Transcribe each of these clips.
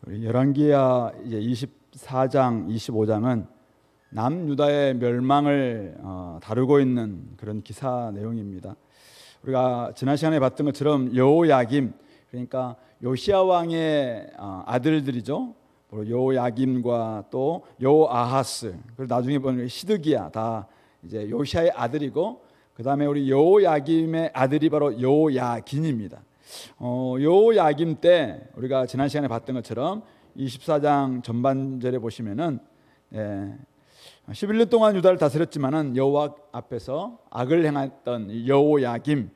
우리 열왕기하 이제 24장, 25장은 남유다의 멸망을 다루고 있는 그런 기사 내용입니다. 우리가 지난 시간에 봤던 것처럼 여호야김, 그러니까 요시야 왕의 아들들이죠. 여호야김과 또 여호아하스, 그리고 나중에 보면 시드기야, 다 이제 요시야의 아들이고, 그 다음에 우리 여호야김의 아들이 바로 여호야긴입니다. 여호야김 때 우리가 지난 시간에 봤던 것처럼 24장 전반절에 보시면은 11년 동안 유다를 다스렸지만은 여호와 앞에서 악을 행했던 여호야김,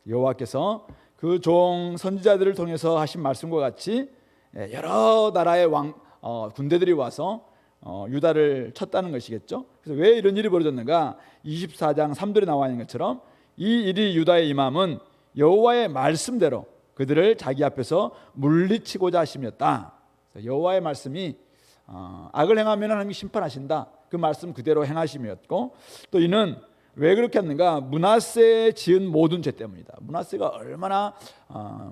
여호와께서 그 종 선지자들을 통해서 하신 말씀과 같이 여러 나라의 군대들이 와서 유다를 쳤다는 것이겠죠. 그래서 왜 이런 일이 벌어졌는가? 24장 3절에 나와 있는 것처럼 이 일이 유다에 임함은 여호와의 말씀대로 그들을 자기 앞에서 물리치고자 하심이었다. 여호와의 말씀이 악을 행하면 하나님이 심판하신다, 그 말씀 그대로 행하심이었고, 또 이는 왜 그렇게 했는가? 므낫세 지은 모든 죄 때문이다. 므낫세가 얼마나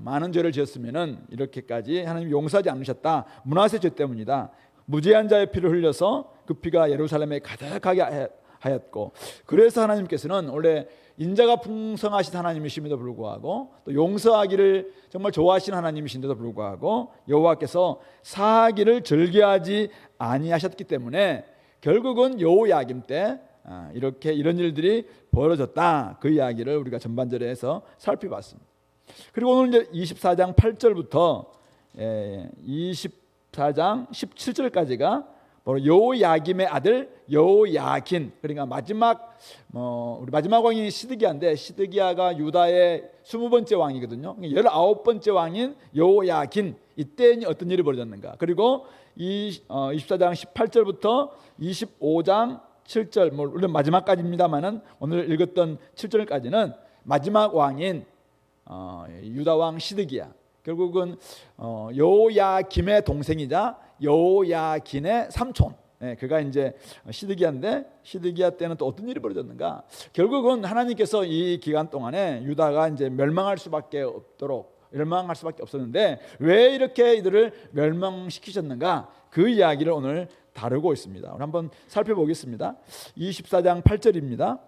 많은 죄를 지었으면은 이렇게까지 하나님 용서하지 않으셨다. 므낫세 죄 때문이다. 무죄한 자의 피를 흘려서 그 피가 예루살렘에 가득하게 하였고, 그래서 하나님께서는 원래 인자가 풍성하신 하나님이심에도 불구하고 또 용서하기를 정말 좋아하시는 하나님이신데도 불구하고 여호와께서 사하기를 즐겨하지 아니하셨기 때문에 결국은 여호야김 때 이렇게 이런 일들이 벌어졌다, 그 이야기를 우리가 전반절에 해서 살펴봤습니다. 그리고 오늘 이제 24장 8절부터 24장 17절까지가 바로 여호야김의 아들 여호야긴, 그러니까 우리 마지막 왕이 시드기야인데, 시드기야가 유다의 20번째 왕이거든요. 19번째 왕인 여호야긴, 이때 어떤 일이 벌어졌는가? 그리고 24장 18절부터 25장 7절, 물론 마지막까지입니다만은 오늘 읽었던 7절까지는 마지막 왕인 유다 왕 시드기야, 결국은 여호야김의 동생이자 여호야긴의 삼촌, 그가 이제 시드기야인데, 시드기야 때는 또 어떤 일이 벌어졌는가? 결국은 하나님께서 이 기간 동안에 유다가 이제 멸망할 수밖에 없었는데 왜 이렇게 이들을 멸망시키셨는가? 그 이야기를 오늘 다루고 있습니다. 우리 한번 살펴보겠습니다. 24장 8절입니다.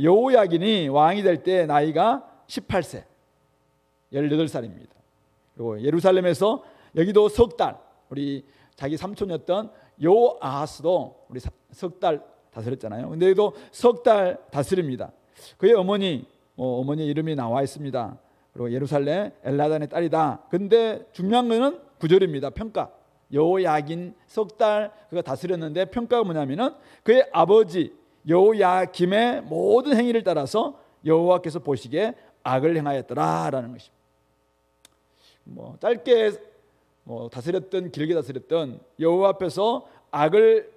여호야긴이 왕이 될 때 나이가 18세, 18살입니다. 그리고 예루살렘에서 여기도 석 달, 우리 자기 삼촌이었던 여호아하스도 우리 석 달 다스렸잖아요. 근데 여기도 석 달 다스립니다. 그의 어머니 이름이 나와 있습니다. 그리고 예루살렘 엘라단의 딸이다. 근데 중요한 것은 9절입니다. 평가. 여호야긴 석 달 그가 다스렸는데 평가가 뭐냐면은 그의 아버지 여호야김의 모든 행위를 따라서 여호와께서 보시기에 악을 행하였더라라는 것입니다. 짧게 다스렸던, 길게 다스렸던, 여호와 앞에서 악을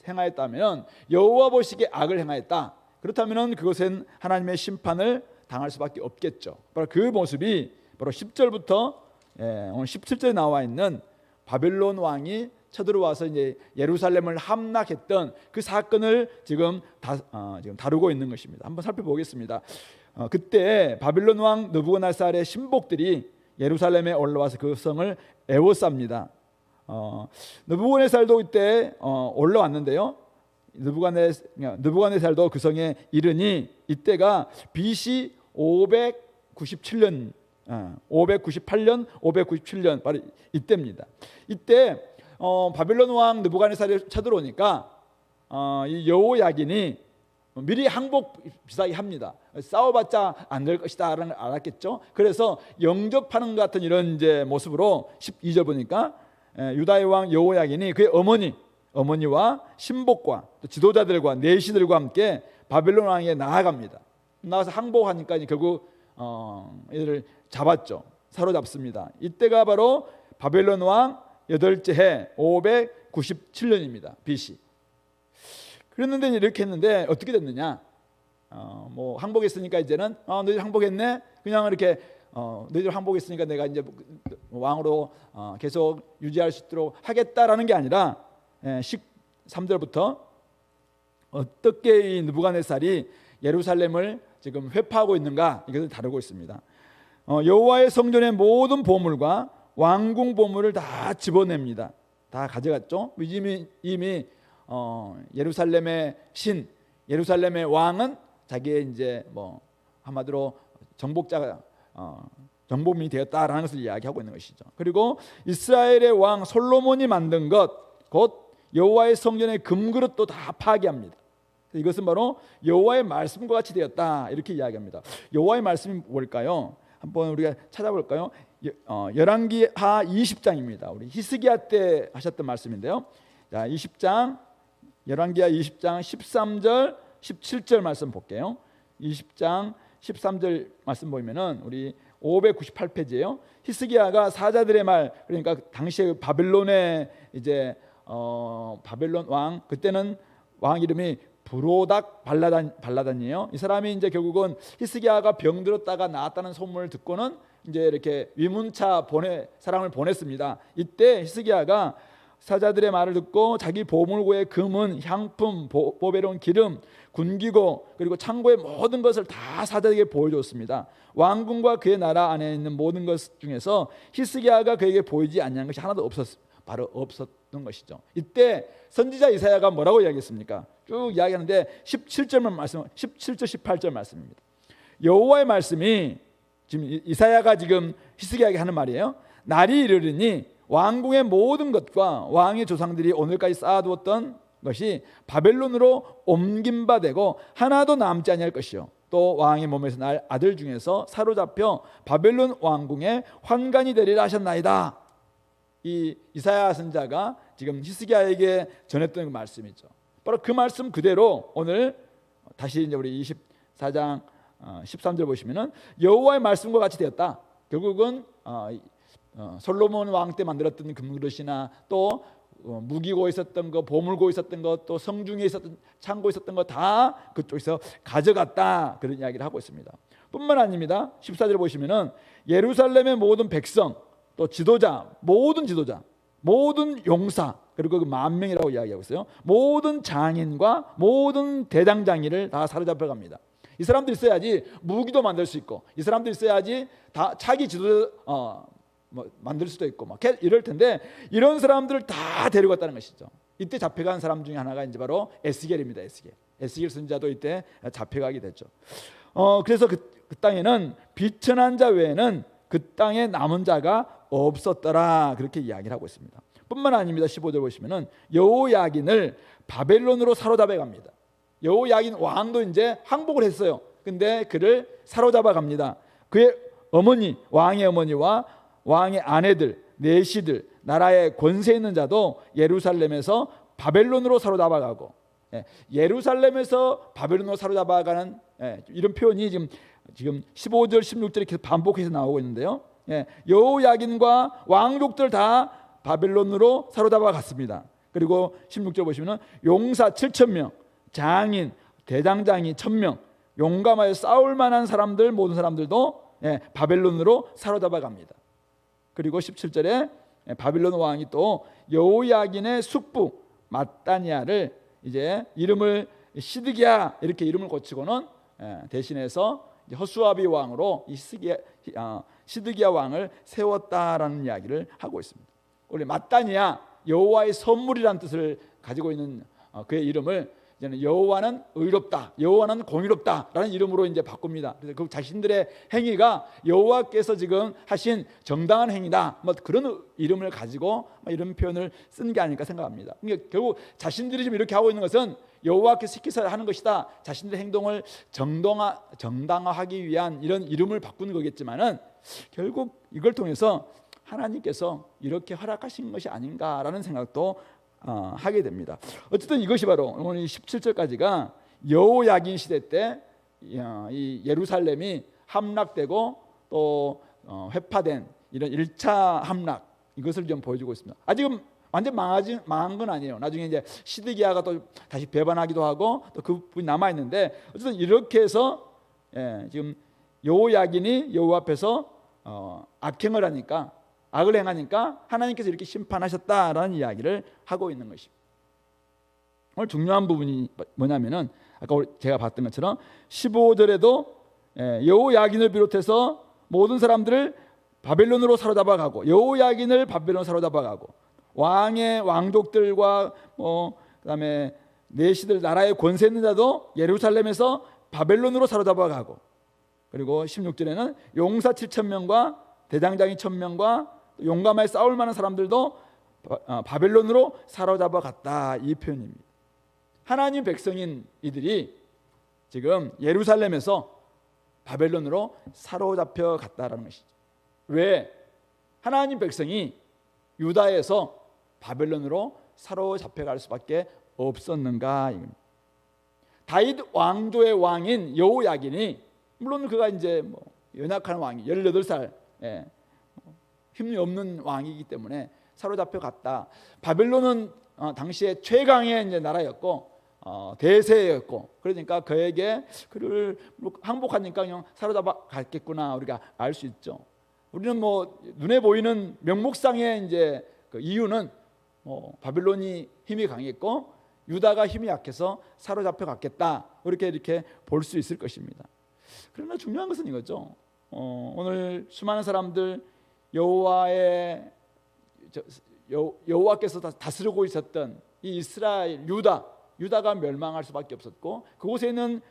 행하였다면, 여호와 보시기에 악을 행하였다, 그렇다면 그것은 하나님의 심판을 당할 수밖에 없겠죠. 바로 그 모습이 바로 10절부터 오늘 17절에 나와 있는 바벨론 왕이 쳐들어와서 이제 예루살렘을 함락했던 그 사건을 지금 다루고 있는 것입니다. 한번 살펴보겠습니다. 그때 바벨론 왕 느부갓네살의 신복들이 예루살렘에 올라와서 그 성을 에워쌉니다. 느부갓네살도 이때 올라왔는데요. 느부갓네살도 그 성에 이르니 이때가 BC 598년, 597년 바로 이때입니다. 이때 바벨론 왕 느부갓네살이 쳐들어오니까 이 여호야긴이 미리 항복 비싸게 합니다. 싸워봤자 안 될 것이다라는 걸 알았겠죠. 그래서 영접하는 것 같은 이런 이제 모습으로 12절 보니까 유다의 왕 여호야긴이 그의 어머니와 신복과 또 지도자들과 내시들과 함께 바벨론 왕에게 나아갑니다. 나가서 항복하니까 결국 얘들을 잡았죠. 사로잡습니다. 이때가 바로 바벨론 왕 8째 해 597년입니다. BC. 그랬는데 이렇게 했는데 어떻게 됐느냐? 항복했으니까 이제는 너희들 항복했네. 그냥 이렇게 너희들 항복했으니까 내가 이제 왕으로 계속 유지할 수 있도록 하겠다라는 게 아니라 13절부터 어떻게 이 느부갓네살이 예루살렘을 지금 회파하고 있는가, 이것을 다루고 있습니다. 여호와의 성전의 모든 보물과 왕궁 보물을 다 집어냅니다. 다 가져갔죠. 이미 예루살렘의 신, 예루살렘의 왕은 자기의 이제 뭐 한마디로 정복자가 정복민이 되었다라는 것을 이야기하고 있는 것이죠. 그리고 이스라엘의 왕 솔로몬이 만든 것, 곧 여호와의 성전의 금그릇도 다 파괴합니다. 이것은 바로 여호와의 말씀과 같이 되었다 이렇게 이야기합니다. 여호와의 말씀이 뭘까요? 한번 우리가 찾아볼까요? 열왕기하 20장입니다. 우리 히스기야 때 하셨던 말씀인데요. 자, 20장 열왕기하 20장 13절 17절 말씀 볼게요. 20장 13절 말씀 보면은 우리 598페이지예요. 히스기야가 사자들의 말, 그러니까 당시에 바벨론의 이제 바벨론 왕, 그때는 왕 이름이 브로닥 발라단이에요. 이 사람이 이제 결국은 히스기야가 병들었다가 나았다는 소문을 듣고는 이제 이렇게 위문차 사람을 보냈습니다. 이때 히스기야가 사자들의 말을 듣고 자기 보물고의 금은, 향품, 보배로운 기름, 군기고 그리고 창고의 모든 것을 다 사자에게 보여줬습니다. 왕궁과 그의 나라 안에 있는 모든 것 중에서 히스기야가 그에게 보이지 않는 것이 하나도 없었던 것이죠. 이때 선지자 이사야가 뭐라고 이야기했습니까? 쭉 이야기하는데 17절 18절 말씀입니다. 여호와의 말씀이 지금 이사야가 지금 히스기야에게 하는 말이에요. 날이 이르리니 왕궁의 모든 것과 왕의 조상들이 오늘까지 쌓아두었던 것이 바벨론으로 옮긴 바 되고 하나도 남지 아니할 것이요, 또 왕의 몸에서 날 아들 중에서 사로잡혀 바벨론 왕궁의 환관이 되리라 하셨나이다. 이 이사야 선지자가 지금 히스기야에게 전했던 그 말씀이죠. 바로 그 말씀 그대로 오늘 다시 이제 우리 24장 13절 보시면은 여호와의 말씀과 같이 되었다. 결국은 솔로몬 왕 때 만들었던 금그릇이나 또 무기고 있었던 거, 보물고 있었던 것, 또 성중에 있었던 창고에 있었던 거 다 그쪽에서 가져갔다, 그런 이야기를 하고 있습니다. 뿐만 아닙니다. 14절 보시면은 예루살렘의 모든 백성, 또 지도자, 모든 용사, 그리고 그 10,000명이라고 이야기하고 있어요. 모든 장인과 모든 대장장이를 다 사로잡혀 갑니다. 이 사람들 있어야지 무기도 만들 수 있고, 이 사람들 있어야지 다 차기 지도 만들 수도 있고 막 이럴 텐데, 이런 사람들을 다 데려갔다는 것이죠. 이때 잡혀간 사람 중에 하나가 이제 바로 에스겔입니다. 에스겔 선지자도 이때 잡혀가게 됐죠. 그래서 그 땅에는 비천한 자 외에는 그 땅에 남은 자가 없었더라, 그렇게 이야기를 하고 있습니다. 뿐만 아닙니다. 15절 보시면은 여호야긴을 바벨론으로 사로잡아 갑니다. 여호야긴 왕도 이제 항복을 했어요. 근데 그를 사로잡아 갑니다. 그의 어머니, 왕의 어머니와 왕의 아내들, 내시들, 나라의 권세 있는 자도 예루살렘에서 바벨론으로 사로잡아 가고, 예루살렘에서 바벨론으로 사로잡아 가는 이런 표현이 지금 15절 16절에 계속 반복해서 나오고 있는데요. 여호야긴과 왕족들 다 바벨론으로 사로잡아 갔습니다. 그리고 16절 보시면 용사 7,000명, 장인, 대장장이 1,000명, 용감하여 싸울 만한 사람들, 모든 사람들도 바벨론으로 사로잡아 갑니다. 그리고 17절에 바빌론 왕이 또 여호야긴의 숙부 마따니아를 이제 이름을 시드기야 이렇게 이름을 고치고는 대신해서 허수아비 왕으로 시드기야 왕을 세웠다라는 이야기를 하고 있습니다. 원래 마따니아, 여호와의 선물이라는 뜻을 가지고 있는 그의 이름을 이제는 여호와는 의롭다, 여호와는 공의롭다라는 이름으로 이제 바꿉니다. 그래서 그 자신들의 행위가 여호와께서 지금 하신 정당한 행위다, 뭐 그런 이름을 가지고 이런 표현을 쓴 게 아닐까 생각합니다. 그러니까 결국 자신들이 지금 이렇게 하고 있는 것은 여호와께서 시키서 하는 것이다, 자신들의 행동을 정당화하기 위한 이런 이름을 바꾸는 거겠지만은 결국 이걸 통해서 하나님께서 이렇게 허락하신 것이 아닌가라는 생각도 하게 됩니다. 어쨌든 이것이 바로 오늘 17절까지가 여호야긴 시대 때 이 예루살렘이 함락되고 또 회파된 이런 1차 함락, 이것을 좀 보여주고 있습니다. 아직은 완전 망한 건 아니에요. 나중에 이제 시드기야가 또 다시 배반하기도 하고 또 그분이 남아 있는데, 어쨌든 이렇게 해서 지금 여호야긴이 여호와 앞에서 악행을 하니까, 악을 행하니까 하나님께서 이렇게 심판하셨다라는 이야기를 하고 있는 것입니다. 오늘 중요한 부분이 뭐냐면은 아까 제가 봤던 것처럼 15절에도 여호야긴을 비롯해서 모든 사람들을 바벨론으로 사로잡아가고 여호야긴을 바벨론으로 사로잡아가고 왕의 왕족들과 그다음에 내시들 나라의 권세 있는 자도 예루살렘에서 바벨론으로 사로잡아가고 그리고 16절에는 용사 7,000명과 대장장이 1,000명과 용감하게 싸울 만한 사람들도 바벨론으로 사로잡아갔다 이 표현입니다. 하나님 백성인 이들이 지금 예루살렘에서 바벨론으로 사로잡혀 갔다라는 것이죠. 왜 하나님 백성이 유다에서 바벨론으로 사로잡혀 갈 수밖에 없었는가? 다윗 왕조의 왕인 여호야긴이 물론 그가 이제 연약한 왕이 18살 힘이 없는 왕이기 때문에 사로잡혀 갔다. 바벨론은 당시에 최강의 이제 나라였고 대세였고 그러니까 그에게 그를 항복하니까 그냥 사로잡아 갔겠구나 우리가 알 수 있죠. 우리는 눈에 보이는 명목상의 이제 그 이유는 바벨론이 힘이 강했고 유다가 힘이 약해서 사로잡혀 갔겠다 이렇게 볼 수 있을 것입니다. 그러나 중요한 것은 이거죠. 오늘 수많은 사람들 여호와께서 다스리고 있었던 이 이스라엘 유다가 멸망할 수밖에 없었고 그곳에 있는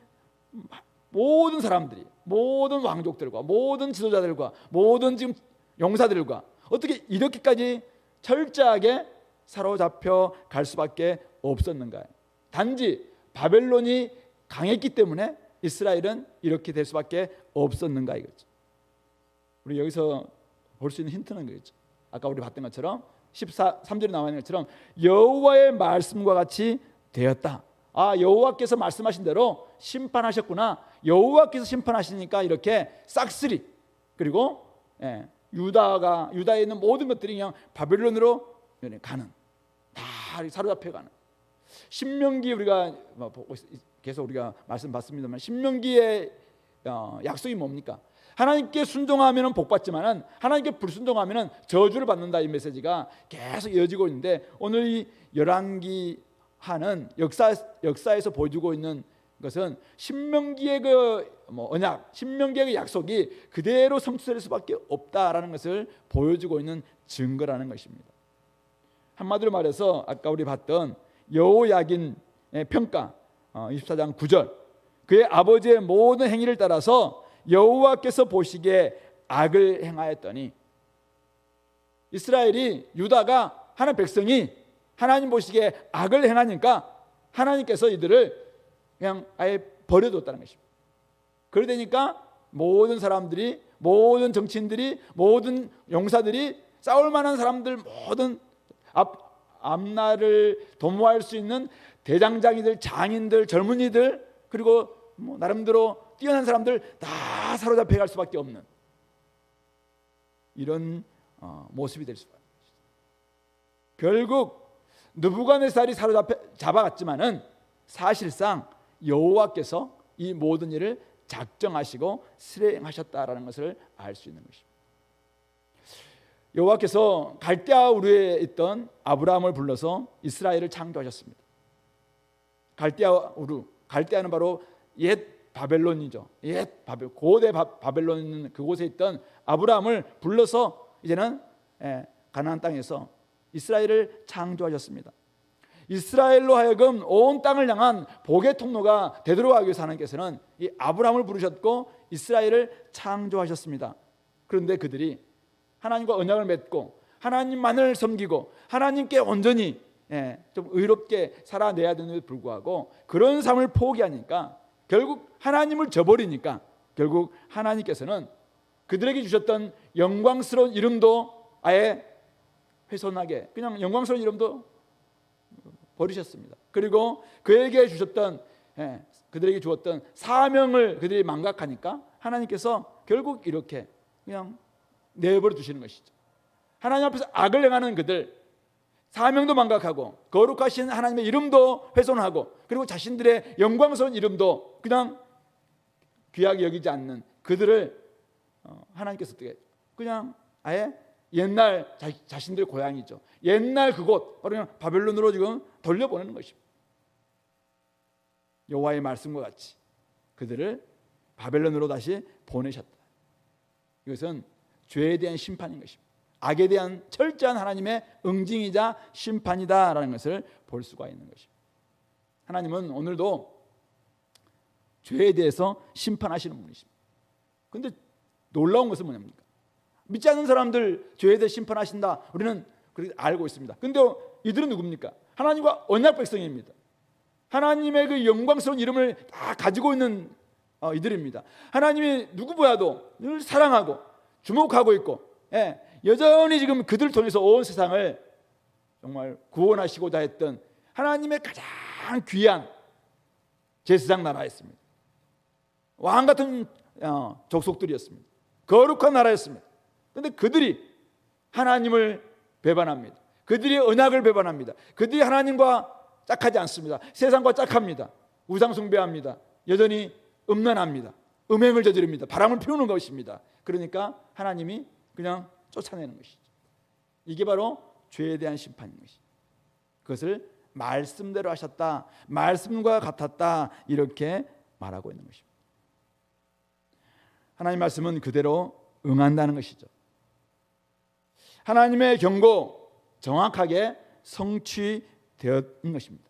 모든 사람들이 모든 왕족들과 모든 지도자들과 모든 지금 용사들과 어떻게 이렇게까지 철저하게 사로잡혀 갈 수밖에 없었는가? 단지 바벨론이 강했기 때문에 이스라엘은 이렇게 될 수밖에 없었는가 이거죠. 우리 여기서 볼 수 있는 힌트는 그거죠. 아까 우리 봤던 것처럼 13절에 나와 있는 것처럼 여호와의 말씀과 같이 되었다. 여호와께서 말씀하신 대로 심판하셨구나. 여호와께서 심판하시니까 이렇게 싹쓸이 그리고 유다에 있는 모든 것들이 그냥 바벨론으로 가는 다 사로잡혀가는. 신명기 우리가 계속 우리가 말씀 받습니다만 신명기의 약속이 뭡니까? 하나님께 순종하면 복 받지만은 하나님께 불순종하면 저주를 받는다 이 메시지가 계속 이어지고 있는데 오늘 이 열왕기 하는 역사에서 보여주고 있는 것은 신명기의 언약, 신명기의 그 약속이 그대로 성취될 수밖에 없다라는 것을 보여주고 있는 증거라는 것입니다. 한마디로 말해서 아까 우리 봤던 여호야긴의 평가 24장 9절 그의 아버지의 모든 행위를 따라서 여호와께서 보시기에 악을 행하였더니 이스라엘이 유다가 하나님 백성이 하나님 보시기에 악을 행하니까 하나님께서 이들을 그냥 아예 버려뒀다는 것입니다. 그러니까 모든 사람들이 모든 정치인들이 모든 용사들이 싸울 만한 사람들 모든 앞날을 도모할 수 있는 대장장이들 장인들 젊은이들 그리고 나름대로 뛰어난 사람들 다 사로잡혀 갈 수밖에 없는 이런 모습이 될 수밖에 없습니다. 결국 느부갓네살이 잡아갔지만은 사실상 여호와께서 이 모든 일을 작정하시고 실행하셨다라는 것을 알 수 있는 것입니다. 여호와께서 갈대아 우르에 있던 아브라함을 불러서 이스라엘을 창조하셨습니다. 갈대아 우르, 갈대아는 바로 옛 바벨론이죠. 고대 바벨론 있는 그곳에 있던 아브라함을 불러서 이제는 가나안 땅에서 이스라엘을 창조하셨습니다. 이스라엘로 하여금 온 땅을 향한 복의 통로가 되도록 하기 위해서 하나님께서는 이 아브라함을 부르셨고 이스라엘을 창조하셨습니다. 그런데 그들이 하나님과 언약을 맺고 하나님만을 섬기고 하나님께 온전히 좀 의롭게 살아내야 되는데도 불구하고 그런 삶을 포기하니까 결국 하나님을 저버리니까 결국 하나님께서는 그들에게 주셨던 영광스러운 이름도 아예 훼손하게 그냥 영광스러운 이름도 버리셨습니다. 그리고 그에게 주셨던 그들에게 주었던 사명을 그들이 망각하니까 하나님께서 결국 이렇게 그냥 내버려 두시는 것이죠. 하나님 앞에서 악을 행하는 그들 사명도 망각하고 거룩하신 하나님의 이름도 훼손하고 그리고 자신들의 영광스러운 이름도 그냥 귀하게 여기지 않는 그들을 하나님께서 어떻게 그냥 아예 옛날 자신들의 고향이죠. 옛날 그곳 바로 그냥 바벨론으로 지금 돌려보내는 것입니다. 여호와의 말씀과 같이 그들을 바벨론으로 다시 보내셨다. 이것은 죄에 대한 심판인 것입니다. 악에 대한 철저한 하나님의 응징이자 심판이다라는 것을 볼 수가 있는 것입니다. 하나님은 오늘도 죄에 대해서 심판하시는 분이십니다. 그런데 놀라운 것은 뭐냐입니까? 믿지 않는 사람들 죄에 대해 심판하신다, 우리는 그렇게 알고 있습니다. 그런데 이들은 누굽니까? 하나님과 언약 백성입니다. 하나님의 그 영광스러운 이름을 다 가지고 있는 이들입니다. 하나님이 누구보다도 늘 사랑하고 주목하고 있고, 여전히 지금 그들을 통해서 온 세상을 정말 구원하시고자 했던 하나님의 가장 귀한 제사장 나라였습니다. 왕 같은 족속들이었습니다. 거룩한 나라였습니다. 그런데 그들이 하나님을 배반합니다. 그들이 언약을 배반합니다. 그들이 하나님과 짝하지 않습니다. 세상과 짝합니다. 우상 숭배합니다. 여전히 음란합니다. 음행을 저지릅니다. 바람을 피우는 것입니다. 그러니까 하나님이 그냥 쫓아내는 것이죠. 이게 바로 죄에 대한 심판인 것이죠. 그것을 말씀대로 하셨다, 말씀과 같았다, 이렇게 말하고 있는 것입니다. 하나님 말씀은 그대로 응한다는 것이죠. 하나님의 경고 정확하게 성취되었는 것입니다.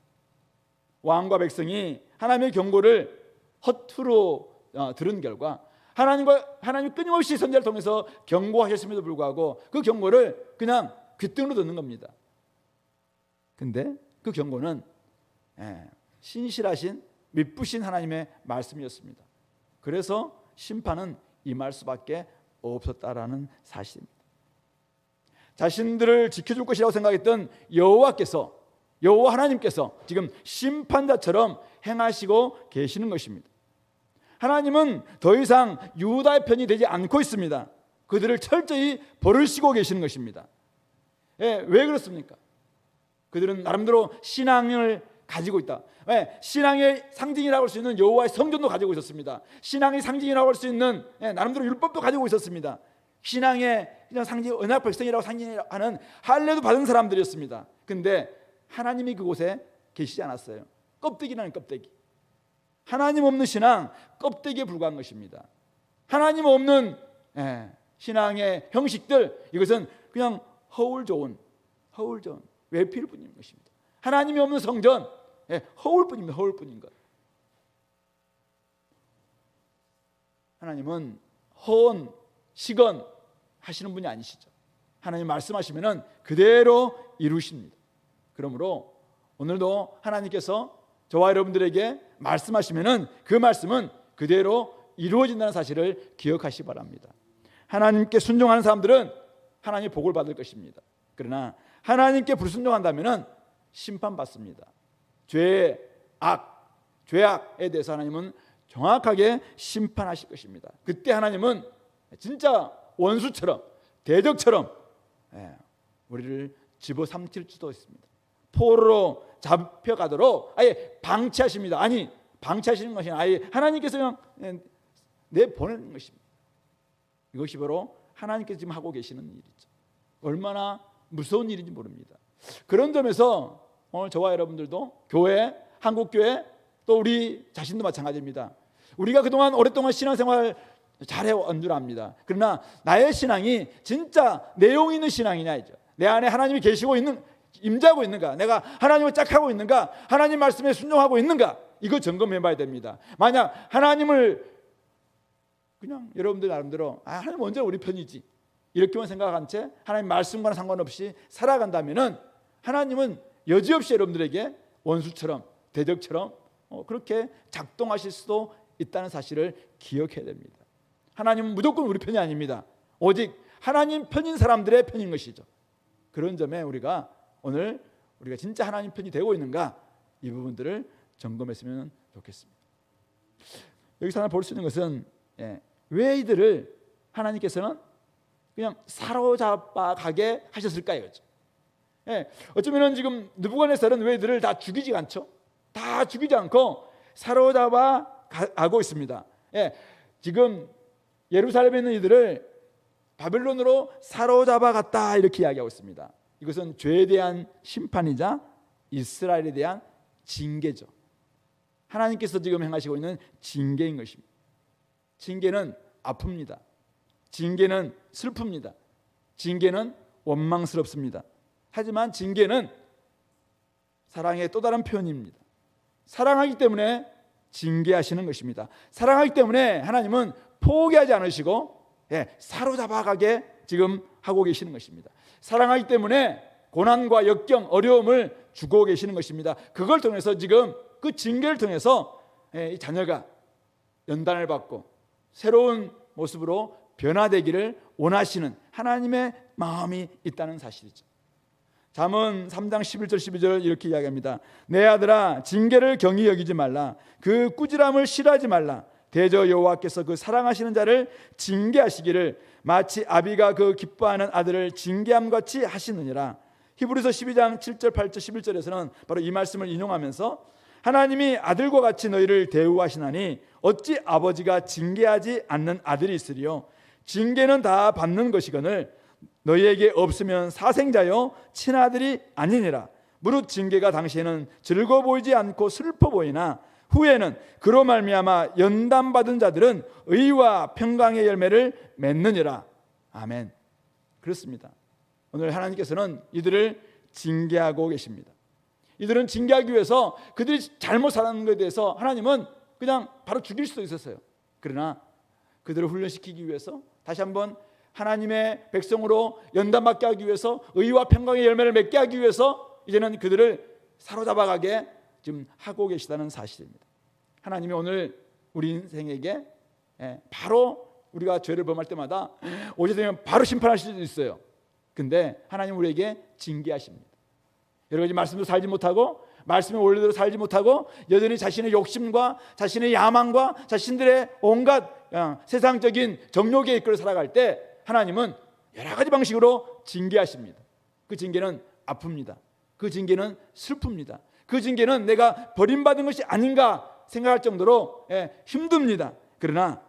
왕과 백성이 하나님의 경고를 허투루 들은 결과 하나님이 끊임없이 선지자를 통해서 경고하셨음에도 불구하고 그 경고를 그냥 귓등으로 듣는 겁니다. 근데 그 경고는 신실하신 미쁘신 하나님의 말씀이었습니다. 그래서 심판은 임할 수밖에 없었다라는 사실입니다. 자신들을 지켜줄 것이라고 생각했던 여호와 하나님께서 지금 심판자처럼 행하시고 계시는 것입니다. 하나님은 더 이상 유다의 편이 되지 않고 있습니다. 그들을 철저히 벌으시고 계시는 것입니다. 왜 그렇습니까? 그들은 나름대로 신앙을 가지고 있다. 신앙의 상징이라고 할 수 있는 여호와의 성전도 가지고 있었습니다. 신앙의 상징이라고 할 수 있는 나름대로 율법도 가지고 있었습니다. 신앙의 상징, 언약 백성이라고 상징하는 할례도 받은 사람들이었습니다. 근데 하나님이 그곳에 계시지 않았어요. 껍데기라는 껍데기. 하나님 없는 신앙, 껍데기에 불과한 것입니다. 하나님 없는 신앙의 형식들, 이것은 그냥 허울 좋은 외필 뿐인 것입니다. 하나님이 없는 성전, 허울뿐입니다. 허울뿐인 것. 하나님은 허언, 시건 하시는 분이 아니시죠. 하나님 말씀하시면 그대로 이루십니다. 그러므로 오늘도 하나님께서 저와 여러분들에게 말씀하시면 그 말씀은 그대로 이루어진다는 사실을 기억하시기 바랍니다. 하나님께 순종하는 사람들은 하나님의 복을 받을 것입니다. 그러나 하나님께 불순종한다면 심판받습니다. 죄악에 대해서 하나님은 정확하게 심판하실 것입니다. 그때 하나님은 진짜 원수처럼, 대적처럼 우리를 집어삼킬 수도 있습니다. 포로로 잡혀가도록 아예 방치하십니다. 아니, 방치하시는 것이 아예 하나님께서 그냥 내보내는 것입니다. 이것이 바로 하나님께서 지금 하고 계시는 일이죠. 얼마나 무서운 일인지 모릅니다. 그런 점에서 오늘 저와 여러분들도 교회, 한국교회, 또 우리 자신도 마찬가지입니다. 우리가 그동안 오랫동안 신앙생활 잘해온 줄 압니다. 그러나 나의 신앙이 진짜 내용 있는 신앙이냐죠. 내 안에 하나님이 계시고 임재하고 있는가, 내가 하나님을 짝하고 있는가, 하나님 말씀에 순종하고 있는가, 이거 점검해 봐야 됩니다. 만약 하나님을 그냥 여러분들 나름대로 하나님 언제 우리 편이지 이렇게만 생각한 채 하나님 말씀과는 상관없이 살아간다면 하나님은 여지없이 여러분들에게 원수처럼, 대적처럼 그렇게 작동하실 수도 있다는 사실을 기억해야 됩니다. 하나님은 무조건 우리 편이 아닙니다. 오직 하나님 편인 사람들의 편인 것이죠. 그런 점에 오늘 우리가 진짜 하나님 편이 되고 있는가, 이 부분들을 점검했으면 좋겠습니다. 여기서 하나 볼 수 있는 것은 왜 이들을 하나님께서는 그냥 사로잡아 가게 하셨을까 이거죠. 어쩌면 지금 느부갓네살은 왜 이들을 다 죽이지 않죠? 다 죽이지 않고 사로잡아 가고 있습니다. 지금 예루살렘에 있는 이들을 바벨론으로 사로잡아 갔다 이렇게 이야기하고 있습니다. 이것은 죄에 대한 심판이자 이스라엘에 대한 징계죠. 하나님께서 지금 행하시고 있는 징계인 것입니다. 징계는 아픕니다. 징계는 슬픕니다. 징계는 원망스럽습니다. 하지만 징계는 사랑의 또 다른 표현입니다. 사랑하기 때문에 징계하시는 것입니다. 사랑하기 때문에 하나님은 포기하지 않으시고 사로잡아가게 지금 하고 계시는 것입니다. 사랑하기 때문에 고난과 역경, 어려움을 주고 계시는 것입니다. 그걸 통해서 지금 그 징계를 통해서 이 자녀가 연단을 받고 새로운 모습으로 변화되기를 원하시는 하나님의 마음이 있다는 사실이죠. 잠언 3장 11절 12절 이렇게 이야기합니다. 내 아들아, 징계를 경히 여기지 말라. 그 꾸지람을 싫어하지 말라. 대저 여호와께서 그 사랑하시는 자를 징계하시기를 마치 아비가 그 기뻐하는 아들을 징계함같이 하시느니라. 히브리서 12장 7절 8절 11절에서는 바로 이 말씀을 인용하면서 하나님이 아들과 같이 너희를 대우하시나니 어찌 아버지가 징계하지 않는 아들이 있으리요. 징계는 다 받는 것이거늘 너희에게 없으면 사생자여 친아들이 아니니라. 무릇 징계가 당시에는 즐거워 보이지 않고 슬퍼 보이나 후에는 그로 말미암아 연단받은 자들은 의와 평강의 열매를 맺느니라. 아멘. 그렇습니다. 오늘 하나님께서는 이들을 징계하고 계십니다. 이들은 징계하기 위해서 그들이 잘못 살았는 것에 대해서 하나님은 그냥 바로 죽일 수도 있었어요. 그러나 그들을 훈련시키기 위해서 다시 한번 하나님의 백성으로 연단받게 하기 위해서 의와 평강의 열매를 맺게 하기 위해서 이제는 그들을 사로잡아가게 지금 하고 계시다는 사실입니다. 하나님이 오늘 우리 인생에게 바로 우리가 죄를 범할 때마다 오제 되면 바로 심판하실 수도 있어요. 근데 하나님 우리에게 징계하십니다. 여러 가지 말씀도 살지 못하고 말씀의 원리대로 살지 못하고 여전히 자신의 욕심과 자신의 야망과 자신들의 온갖 세상적인 정욕에 이끌어 살아갈 때 하나님은 여러 가지 방식으로 징계하십니다. 그 징계는 아픕니다. 그 징계는 슬픕니다. 그 징계는 내가 버림받은 것이 아닌가 생각할 정도로 힘듭니다. 그러나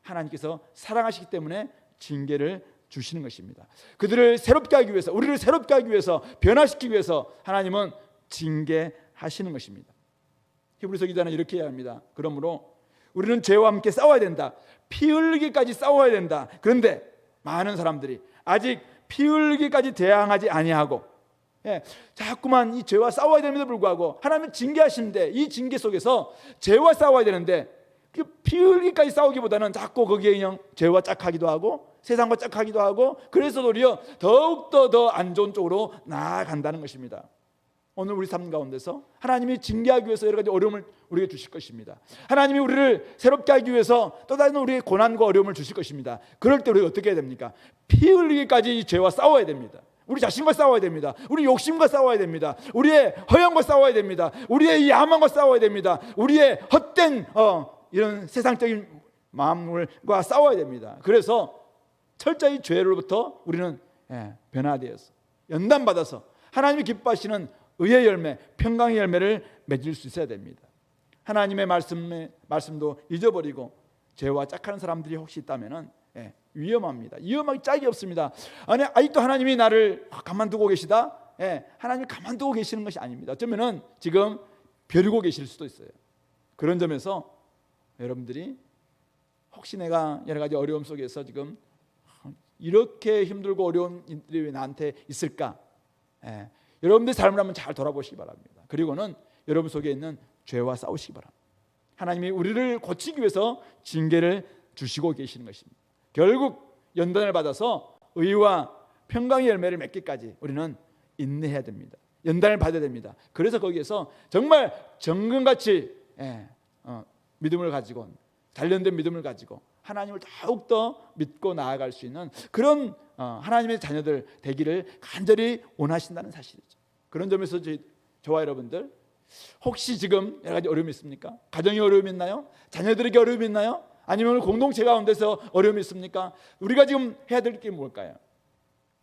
하나님께서 사랑하시기 때문에 징계를 주시는 것입니다. 그들을 새롭게 하기 위해서, 우리를 새롭게 하기 위해서, 변화시키기 위해서 하나님은 징계하시는 것입니다. 히브리서 기자는 이렇게 이야기합니다. 그러므로 우리는 죄와 함께 싸워야 된다. 피 흘리기까지 싸워야 된다. 그런데 많은 사람들이 아직 피 흘리기까지 대항하지 아니하고 자꾸만 이 죄와 싸워야 됨에도 불구하고 하나님은 징계하시는데 이 징계 속에서 죄와 싸워야 되는데 피 흘리기까지 싸우기보다는 자꾸 거기에 그냥 죄와 짝하기도 하고 세상과 짝하기도 하고 그래서 도리어 더욱더 더 안 좋은 쪽으로 나아간다는 것입니다. 오늘 우리 삶 가운데서 하나님이 징계하기 위해서 여러 가지 어려움을 우리에게 주실 것입니다. 하나님이 우리를 새롭게 하기 위해서 또 다른 우리의 고난과 어려움을 주실 것입니다. 그럴 때 우리가 어떻게 해야 됩니까? 피 흘리기까지 이 죄와 싸워야 됩니다. 우리 자신과 싸워야 됩니다. 우리 욕심과 싸워야 됩니다. 우리의 허영과 싸워야 됩니다. 우리의 야망과 싸워야 됩니다. 우리의 헛된 이런 세상적인 마음과 싸워야 됩니다. 그래서 철저히 죄로부터 우리는 변화되어서 연단받아서 하나님이 기뻐하시는 의의 열매, 평강의 열매를 맺을 수 있어야 됩니다. 하나님의 말씀도 잊어버리고 죄와 짝하는 사람들이 혹시 있다면 위험합니다. 위험하기 짝이 없습니다. 아니, 아직도 하나님이 나를 가만두고 계시다? 하나님이 가만두고 계시는 것이 아닙니다. 어쩌면 지금 벼르고 계실 수도 있어요. 그런 점에서 여러분들이 혹시 내가 여러 가지 어려움 속에서 지금 이렇게 힘들고 어려운 일들이 왜 나한테 있을까? 여러분들 삶을 한번 잘 돌아보시기 바랍니다. 그리고는 여러분 속에 있는 죄와 싸우시기 바랍니다. 하나님이 우리를 고치기 위해서 징계를 주시고 계시는 것입니다. 결국 연단을 받아서 의와 평강의 열매를 맺기까지 우리는 인내해야 됩니다. 연단을 받아야 됩니다. 그래서 거기에서 정말 정금같이 믿음을 가지고 단련된 믿음을 가지고 하나님을 더욱더 믿고 나아갈 수 있는 그런 하나님의 자녀들 되기를 간절히 원하신다는 사실이죠. 그런 점에서 저와 여러분들 혹시 지금 여러 가지 어려움이 있습니까? 가정에 어려움이 있나요? 자녀들에게 어려움이 있나요? 아니면 공동체 가운데서 어려움이 있습니까? 우리가 지금 해야 될 게 뭘까요?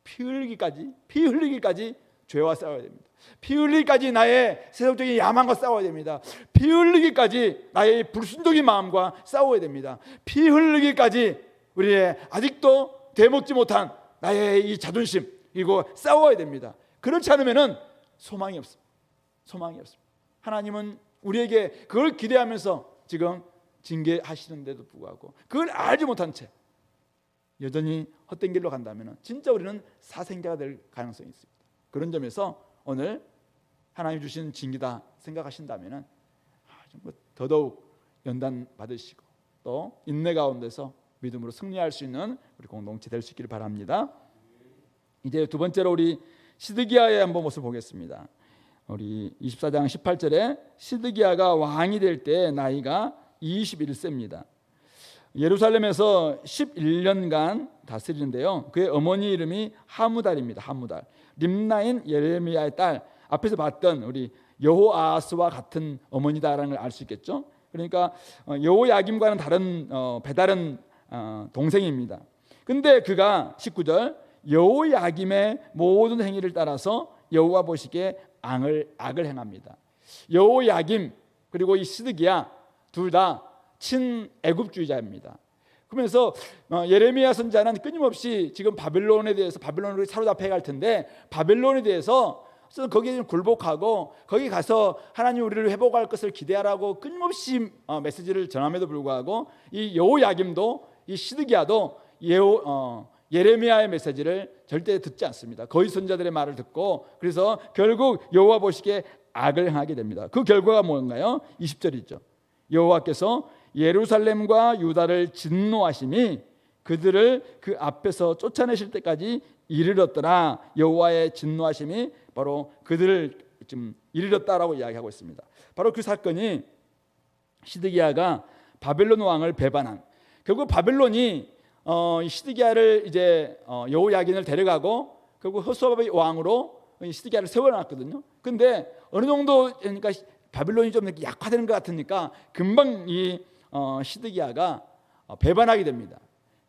피 흘리기까지 죄와 싸워야 됩니다. 피 흘리기까지 나의 세상적인 야망과 싸워야 됩니다. 피 흘리기까지 나의 불순종의 마음과 싸워야 됩니다. 피 흘리기까지 우리의 아직도 되먹지 못한 나의 이 자존심 이거 싸워야 됩니다. 그렇지 않으면 소망이 없습니다. 소망이 없습니다. 하나님은 우리에게 그걸 기대하면서 지금 징계하시는데도 불구하고 그걸 알지 못한 채 여전히 헛된 길로 간다면 진짜 우리는 사생자가 될 가능성이 있습니다. 그런 점에서 오늘 하나님 주신 징계다 생각하신다면 더더욱 연단 받으시고 또 인내 가운데서 믿음으로 승리할 수 있는 우리 공동체 될 수 있기를 바랍니다. 이제 두 번째로 우리 시드기야의 한번 모습 보겠습니다. 우리 24장 18절에 시드기야가 왕이 될 때 나이가 21세입니다. 예루살렘에서 11년간 다스리는데요. 그의 어머니 이름이 하무달입니다. 하무달. 림나인 예레미야의 딸, 앞에서 봤던 우리 여호아하스와 같은 어머니다라는 걸 알 수 있겠죠. 그러니까 여호야김과는 다른 배다른 동생입니다. 근데 그가 19절 여호야김의 모든 행위를 따라서 여호와 보시기에 악을 행합니다. 여호야김 그리고 이 시드기야 둘 다 친애굽주의자입니다. 그러면서 예레미야 선지자는 끊임없이 지금 바벨론에 대해서 바벨론으로 사로잡혀 갈 텐데 바벨론에 대해서 거기에 굴복하고 거기 가서 하나님 우리를 회복할 것을 기대하라고 끊임없이 메시지를 전함에도 불구하고 이 여호야김도 이 시드기야도 예레미야의 메시지를 절대 듣지 않습니다. 거의 선지자들의 말을 듣고 그래서 결국 여호와 보시기에 악을 행하게 됩니다. 그 결과가 뭔가요? 20절이죠. 여호와께서 예루살렘과 유다를 진노하심이 그들을 그 앞에서 쫓아내실 때까지 이르렀더라. 여호와의 진노하심이 바로 그들을 좀 이르렀다라고 이야기하고 있습니다. 바로 그 사건이 시드기야가 바벨론 왕을 배반한, 결국 바벨론이 시드기야를 이제 여호야긴을 데려가고 결국 허수아비 왕으로 시드기야를 세워놨거든요. 근데 어느 정도 그러니까 바벨론이 좀 이렇게 약화되는 것 같으니까 금방 이 시드기야가 배반하게 됩니다.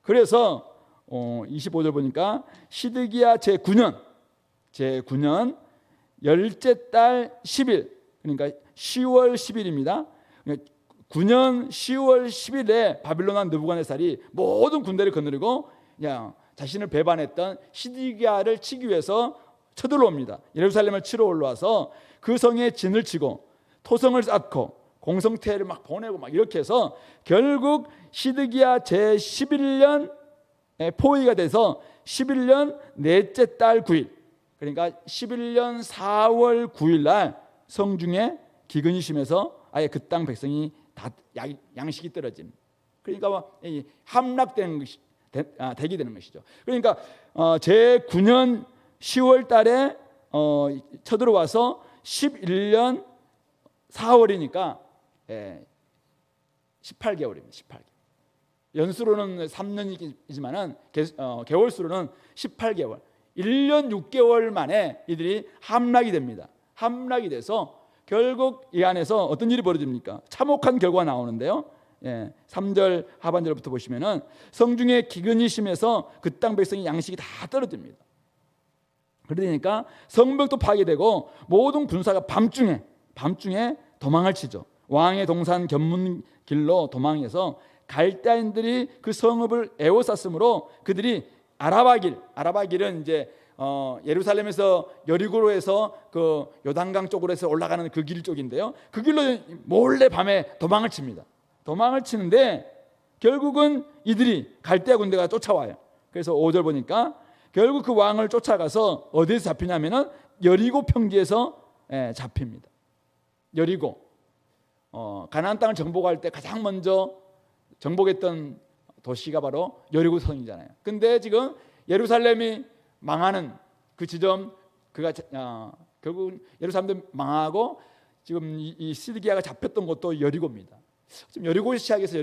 그래서 25절 보니까 시드기야 제9년 열째 달 10일 그러니까 10월 10일입니다. 9년 10월 10일에 바빌론 왕 느부갓네살이 모든 군대를 거느리고 자신을 배반했던 시드기야를 치기 위해서 쳐들어옵니다. 예루살렘을 치러 올라와서 그 성에 진을 치고 토성을 쌓고 공성태를 막 보내고 막 이렇게 해서 결국 시드기야 제11년 포위가 돼서 11년 넷째 달 9일 그러니까 11년 4월 9일 날 성중에 기근이 심해서 아예 그 땅 백성이 다 양식이 떨어진, 그러니까 함락되는 것이 되게 되는 것이죠. 그러니까 제9년 10월 달에 쳐들어와서 11년 4월이니까 18개월입니다. 18개월. 연수로는 3년이지만은 개월수로는 18개월. 1년 6개월 만에 이들이 함락이 됩니다. 함락이 돼서 결국 이 안에서 어떤 일이 벌어집니까? 참혹한 결과가 나오는데요. 3절 하반절부터 보시면은 성중에 기근이 심해서 그 땅 백성이 양식이 다 떨어집니다. 그러니까 성벽도 파괴되고 모든 군사가 밤중에 도망을 치죠. 왕의 동산 견문길로 도망해서 갈대아인들이 그 성읍을 에워쌌으므로 그들이 아라바길은 이제 예루살렘에서 여리고로 해서 그 요단강 쪽으로 해서 올라가는 그 길 쪽인데요. 그 길로 몰래 밤에 도망을 칩니다. 도망을 치는데 결국은 이들이 갈대아 군대가 쫓아와요. 그래서 5절 보니까 결국 그 왕을 쫓아가서 어디에서 잡히냐면은 여리고 평지에서 잡힙니다. 여리고 가나안 땅을 정복할 때 가장 먼저 정복했던 도시가 바로 여리고 성이잖아요. 근데 지금 예루살렘이 망하는 그 지점 그가 결국 예루살렘도 망하고 지금 이 시드기야가 잡혔던 곳도 여리고입니다. 지금 여리고에서 시작해서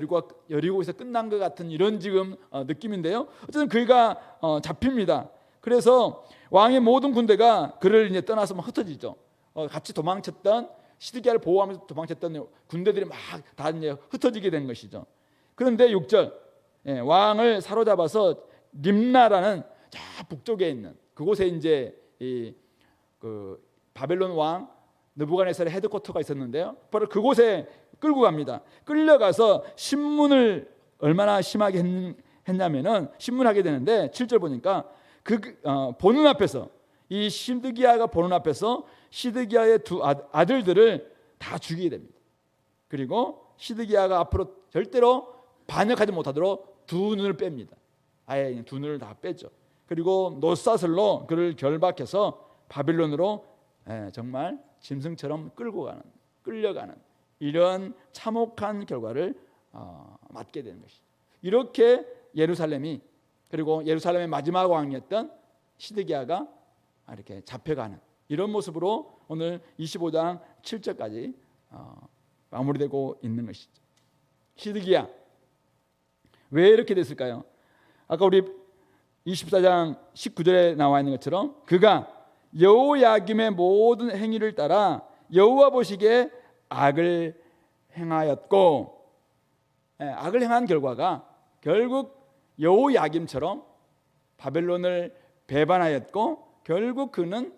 여리고에서 끝난 것 같은 이런 지금 느낌인데요. 어쨌든 그가 잡힙니다. 그래서 왕의 모든 군대가 그를 이제 떠나서 막 흩어지죠. 같이 도망쳤던 시드기야를 보호하면서 도망쳤던 군대들이 막 다 이제 흩어지게 된 것이죠. 그런데 6절 왕을 사로잡아서 림나라는 저 북쪽에 있는 그곳에 이제 그 바벨론 왕 느부갓네살의 헤드쿼터가 있었는데요. 바로 그곳에 끌고 갑니다. 끌려가서 신문을 얼마나 심하게 했냐면은 신문하게 되는데 7절 보니까 보는 앞에서 이 시드기야가 보는 앞에서 시드기야의 두 아들들을 다 죽이게 됩니다. 그리고 시드기야가 앞으로 절대로 반역하지 못하도록 두 눈을 뺍니다. 아예 두 눈을 다 빼죠. 그리고 노사슬로 그를 결박해서 바빌론으로 정말 짐승처럼 끌려가는 이런 참혹한 결과를 맞게 되는 것이죠. 이렇게 예루살렘이, 그리고 예루살렘의 마지막 왕이었던 시드기야가 이렇게 잡혀가는 이런 모습으로 오늘 25장 7절까지 마무리되고 있는 것이죠. 시드기야 왜 이렇게 됐을까요? 아까 우리 24장 19절에 나와 있는 것처럼 그가 여호야김의 모든 행위를 따라 여호와 보시기에 악을 행하였고, 악을 행한 결과가 결국 여호야김처럼 바벨론을 배반하였고, 결국 그는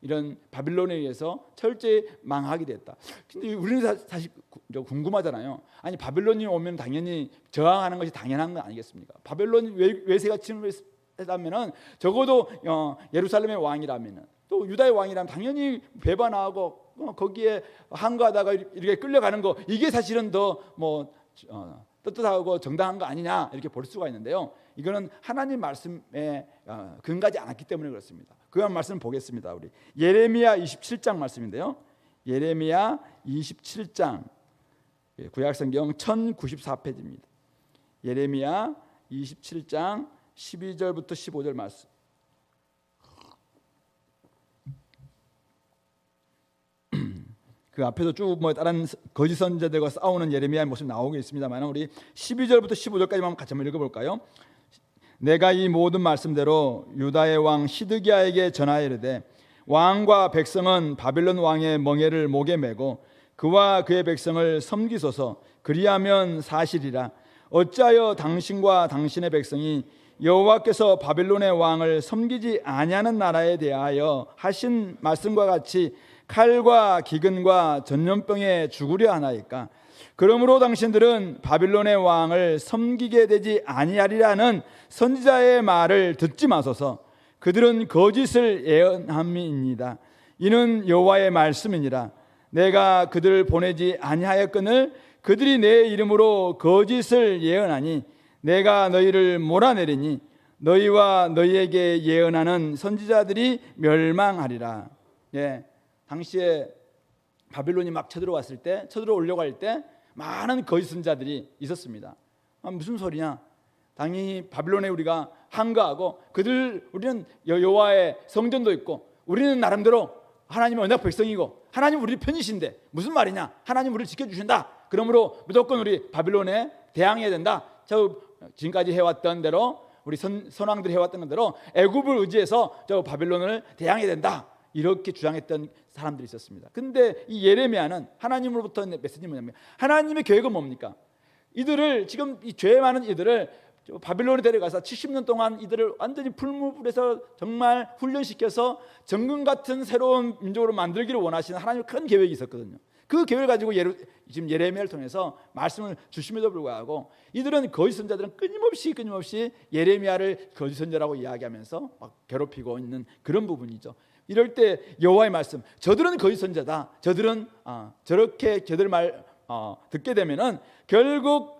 이런 바빌론에 의해서 철저히 망하게 됐다. 근데 우리는 사실 궁금하잖아요. 아니 바빌론이 오면 당연히 저항하는 것이 당연한 건 아니겠습니까? 바벨론 외세가 침입했다면은 적어도 예루살렘의 왕이라면은, 또 유다의 왕이라면 당연히 배반하고 거기에 항거하다가 이렇게 끌려가는 거, 이게 사실은 더 떳떳하고 정당한 거 아니냐 이렇게 볼 수가 있는데요. 이거는 하나님 말씀에 근거하지 않았기 때문에 그렇습니다. 그 말씀 보겠습니다. 우리 예레미야 27장 말씀인데요. 예레미야 27장 구약성경 1094페이지입니다. 예레미야 27장 12절부터 15절 말씀. 그 앞에서 쭉 다른 거짓 선지자들과 싸우는 예레미야의 모습이 나오고 있습니다만, 우리 12절부터 15절까지만 같이 한번 읽어볼까요? 내가 이 모든 말씀대로 유다의 왕 시드기야에게 전하여 이르되 왕과 백성은 바빌론 왕의 멍에를 목에 메고 그와 그의 백성을 섬기소서. 그리하면 사실이라. 어찌하여 당신과 당신의 백성이 여호와께서 바빌론의 왕을 섬기지 아니하는 나라에 대하여 하신 말씀과 같이 칼과 기근과 전염병에 죽으려 하나이까? 그러므로 당신들은 바빌론의 왕을 섬기게 되지 아니하리라는 선지자의 말을 듣지 마소서. 그들은 거짓을 예언함이니이다. 이는 여호와의 말씀이니라. 내가 그들을 보내지 아니하였거늘 그들이 내 이름으로 거짓을 예언하니 내가 너희를 몰아내리니 너희와 너희에게 예언하는 선지자들이 멸망하리라. 당시에 바빌론이 막 쳐들어왔을 때, 쳐들어오려고 할 때 많은 거짓 선지자들이 있었습니다. 무슨 소리냐? 당연히 바빌론에 우리가 항거하고 우리는 여호와의 성전도 있고 우리는 나름대로 하나님의 언약 백성이고 하나님 우리 편이신데 무슨 말이냐? 하나님 우리를 지켜주신다. 그러므로 무조건 우리 바빌론에 대항해야 된다. 저 지금까지 해왔던 대로, 우리 선왕들이 해왔던 대로 애굽을 의지해서 저 바빌론을 대항해야 된다. 이렇게 주장했던 사람들이 있었습니다. 근데 이 예레미야는 하나님으로부터 메시지가 뭐냐면, 하나님의 계획은 뭡니까? 이들을, 지금 이 죄 많은 이들을 바빌론에 데려가서 70년 동안 이들을 완전히 풀무불에서 정말 훈련시켜서 정금 같은 새로운 민족으로 만들기를 원하시는 하나님의 큰 계획이 있었거든요. 그 계획을 가지고 지금 예레미야를 통해서 말씀을 주심에도 불구하고 이들은 거짓 선자들은 끊임없이 예레미야를 거짓 선자라고 이야기하면서 막 괴롭히고 있는 그런 부분이죠. 이럴 때 여호와의 말씀, 저들은 거짓 선자다. 저들은 저렇게 저들 말 듣게 되면은 결국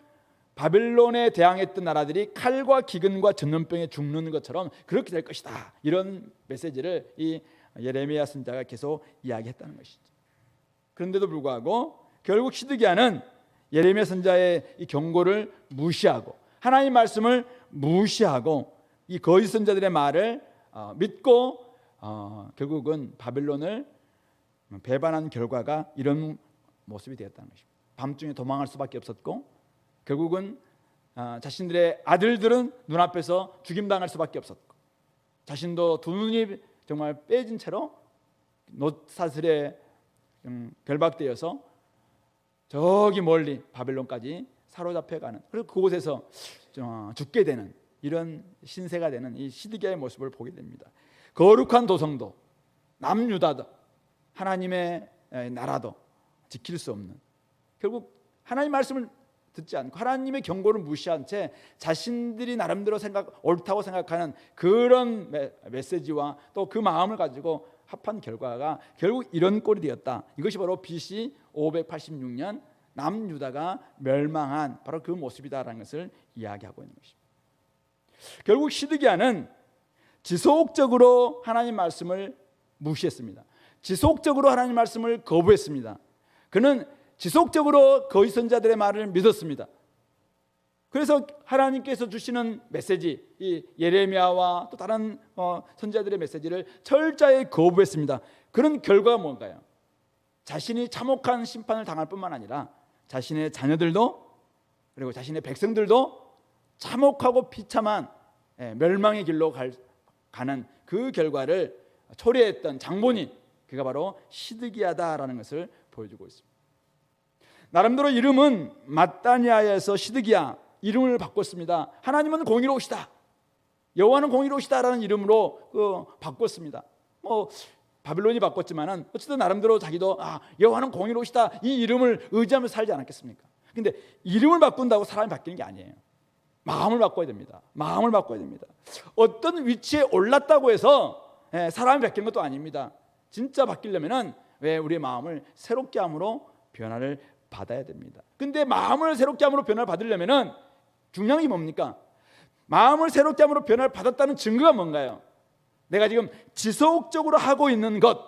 바빌론에 대항했던 나라들이 칼과 기근과 전염병에 죽는 것처럼 그렇게 될 것이다. 이런 메시지를 이 예레미야 선자가 계속 이야기했다는 것이죠. 그런데도 불구하고 결국 시드기야는 예레미야 선자의 이 경고를 무시하고 하나님 말씀을 무시하고 이 거짓 선자들의 말을 믿고 결국은 바빌론을 배반한 결과가 이런 모습이 되었다는 것입니다. 밤중에 도망할 수밖에 없었고 결국은 자신들의 아들들은 눈앞에서 죽임당할 수밖에 없었고 자신도 두 눈이 정말 빼진 채로 노사슬에 결박되어서 저기 멀리 바벨론까지 사로잡혀가는, 그리고 그곳에서 죽게 되는 이런 신세가 되는 이 시드기야의 모습을 보게 됩니다. 거룩한 도성도 남유다도 하나님의 나라도 지킬 수 없는, 결국 하나님 말씀을 듣지 않고 하나님의 경고를 무시한 채 자신들이 나름대로 옳다고 생각하는 그런 메시지와 또 그 마음을 가지고 합한 결과가 결국 이런 꼴이 되었다. 이것이 바로 BC 586년 남유다가 멸망한 바로 그 모습이다라는 것을 이야기하고 있는 것입니다. 결국 시드기야는 지속적으로 하나님 말씀을 무시했습니다. 지속적으로 하나님 말씀을 거부했습니다. 그는 지속적으로 거짓 선지자들의 말을 믿었습니다. 그래서 하나님께서 주시는 메시지, 이 예레미야와 또 다른 선지자들의 메시지를 철저히 거부했습니다. 그런 결과가 뭔가요? 자신이 참혹한 심판을 당할 뿐만 아니라 자신의 자녀들도 그리고 자신의 백성들도 참혹하고 비참한 멸망의 길로 가는 그 결과를 초래했던 장본인, 그가 바로 시드기야다라는 것을 보여주고 있습니다. 나름대로 이름은 마따니아에서 시드기야 이름을 바꿨습니다. 하나님은 공의로우시다, 여호와는 공의로우시다라는 이름으로 바꿨습니다. 바빌론이 바꿨지만은 어쨌든 나름대로 자기도 여호와는 공의로우시다 이 이름을 의지하면서 살지 않았겠습니까? 근데 이름을 바꾼다고 사람이 바뀌는 게 아니에요. 마음을 바꿔야 됩니다. 마음을 바꿔야 됩니다. 어떤 위치에 올랐다고 해서 사람이 바뀌는 것도 아닙니다. 진짜 바뀌려면은 우리의 마음을 새롭게 함으로 변화를 받아야 됩니다. 근데 마음을 새롭게 함으로 변화를 받으려면은 중요한 게 뭡니까? 마음을 새롭게 함으로 변화를 받았다는 증거가 뭔가요? 내가 지금 지속적으로 하고 있는 것,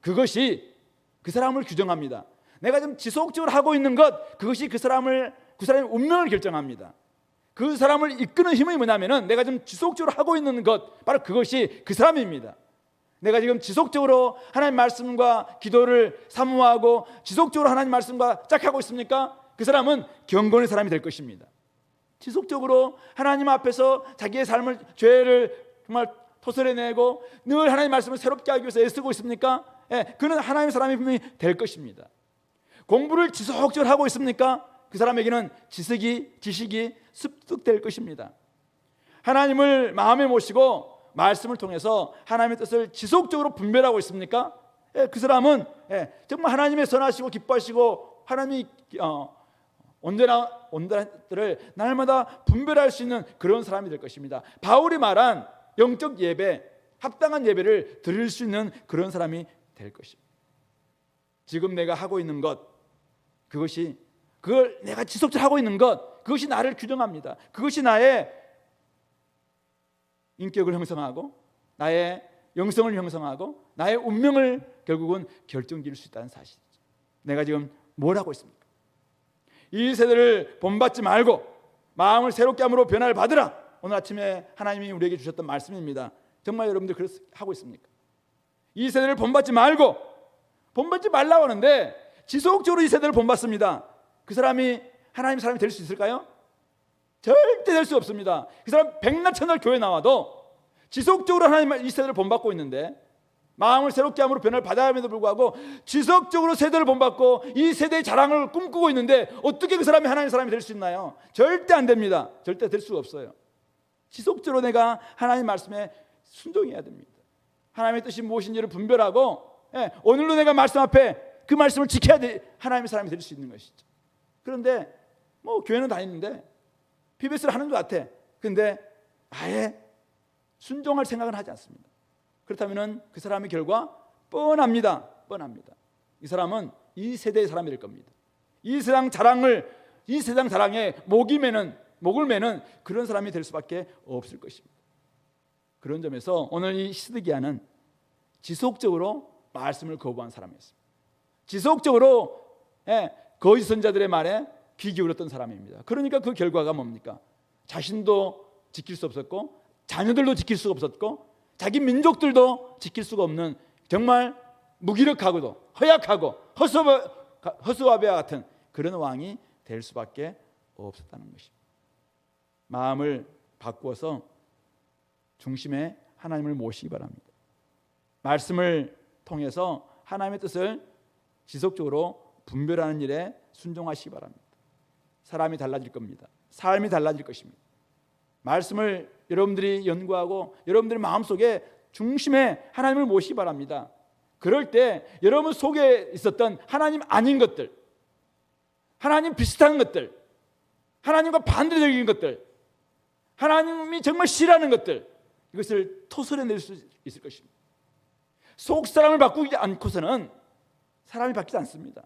그것이 그 사람을 규정합니다. 내가 지금 지속적으로 하고 있는 것, 그것이 그 사람의 운명을 결정합니다. 그 사람을 이끄는 힘이 뭐냐면은 내가 지금 지속적으로 하고 있는 것, 바로 그것이 그 사람입니다. 내가 지금 지속적으로 하나님 말씀과 기도를 사모하고 지속적으로 하나님 말씀과 짝하고 있습니까? 그 사람은 경건의 사람이 될 것입니다. 지속적으로 하나님 앞에서 자기의 삶을, 죄를 정말 토설해내고 늘 하나님 말씀을 새롭게 하기 위해서 애쓰고 있습니까? 그는 하나님의 사람이 될 것입니다. 공부를 지속적으로 하고 있습니까? 그 사람에게는 지식이 습득될 것입니다. 하나님을 마음에 모시고 말씀을 통해서 하나님의 뜻을 지속적으로 분별하고 있습니까? 그 사람은 정말 하나님의 선하시고 기뻐하시고 하나님이 온전한들을 날마다 분별할 수 있는 그런 사람이 될 것입니다. 바울이 말한 영적 예배, 합당한 예배를 드릴 수 있는 그런 사람이 될 것입니다. 지금 내가 하고 있는 것, 그걸 내가 지속적으로 하고 있는 것, 그것이 나를 규정합니다. 그것이 나의 인격을 형성하고 나의 영성을 형성하고 나의 운명을 결국은 결정지을 수 있다는 사실이죠. 내가 지금 뭘 하고 있습니까? 이 세대를 본받지 말고 마음을 새롭게 함으로 변화를 받으라. 오늘 아침에 하나님이 우리에게 주셨던 말씀입니다. 정말 여러분들 그렇게 하고 있습니까? 이 세대를 본받지 말고, 본받지 말라고 하는데 지속적으로 이 세대를 본받습니다. 그 사람이 하나님 사람이 될 수 있을까요? 절대 될 수 없습니다. 그 사람 백날 천날 교회 나와도 지속적으로 하나님 이 세대를 본받고 있는데, 마음을 새롭게 함으로 변화를 받아야 함에도 불구하고 지속적으로 세대를 본받고 이 세대의 자랑을 꿈꾸고 있는데 어떻게 그 사람이 하나님의 사람이 될 수 있나요? 절대 안 됩니다. 절대 될 수가 없어요. 지속적으로 내가 하나님 말씀에 순종해야 됩니다. 하나님의 뜻이 무엇인지를 분별하고 오늘도 내가 말씀 앞에 그 말씀을 지켜야 돼 하나님의 사람이 될 수 있는 것이죠. 그런데 교회는 다니는데 PBS를 하는 것 같아. 그런데 아예 순종할 생각은 하지 않습니다. 그렇다면 그 사람의 결과 뻔합니다. 이 사람은 이 세대의 사람이 될 겁니다. 이 세상 자랑에 목을 매는 그런 사람이 될 수밖에 없을 것입니다. 그런 점에서 오늘 이 시드기야는 지속적으로 말씀을 거부한 사람이었습니다. 지속적으로 거짓 선자들의 말에 귀 기울였던 사람입니다. 그러니까 그 결과가 뭡니까? 자신도 지킬 수 없었고 자녀들도 지킬 수가 없었고 자기 민족들도 지킬 수가 없는 정말 무기력하고도 허약하고 허수아비와 같은 그런 왕이 될 수밖에 없었다는 것입니다. 마음을 바꾸어서 중심에 하나님을 모시기 바랍니다. 말씀을 통해서 하나님의 뜻을 지속적으로 분별하는 일에 순종하시기 바랍니다. 사람이 달라질 겁니다. 삶이 달라질 것입니다. 말씀을 여러분들이 연구하고 여러분들의 마음속에 중심에 하나님을 모시기 바랍니다. 그럴 때 여러분 속에 있었던 하나님 아닌 것들, 하나님 비슷한 것들, 하나님과 반대적인 것들, 하나님이 정말 싫어하는 것들, 이것을 토설해낼 수 있을 것입니다. 속 사람을 바꾸지 않고서는 사람이 바뀌지 않습니다.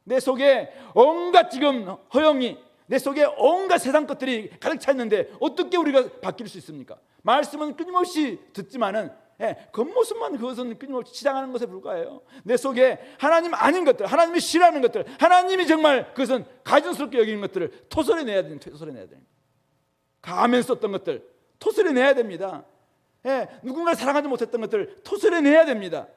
내 속에 온갖 지금 허영이, 내 속에 온갖 세상 것들이 가득 차 있는데 어떻게 우리가 바뀔 수 있습니까? 말씀은 끊임없이 듣지만은 겉모습만 그것은 끊임없이 치장하는 것에 불과해요. 내 속에 하나님 아닌 것들, 하나님이 싫어하는 것들, 하나님이 정말 그것은 가증스럽게 여기는 것들을 토설해내야 됩니다. 토설해내야 됩니다. 가면서 썼던 것들 토설해내야 됩니다. 누군가를 사랑하지 못했던 것들 토설해내야 됩니다.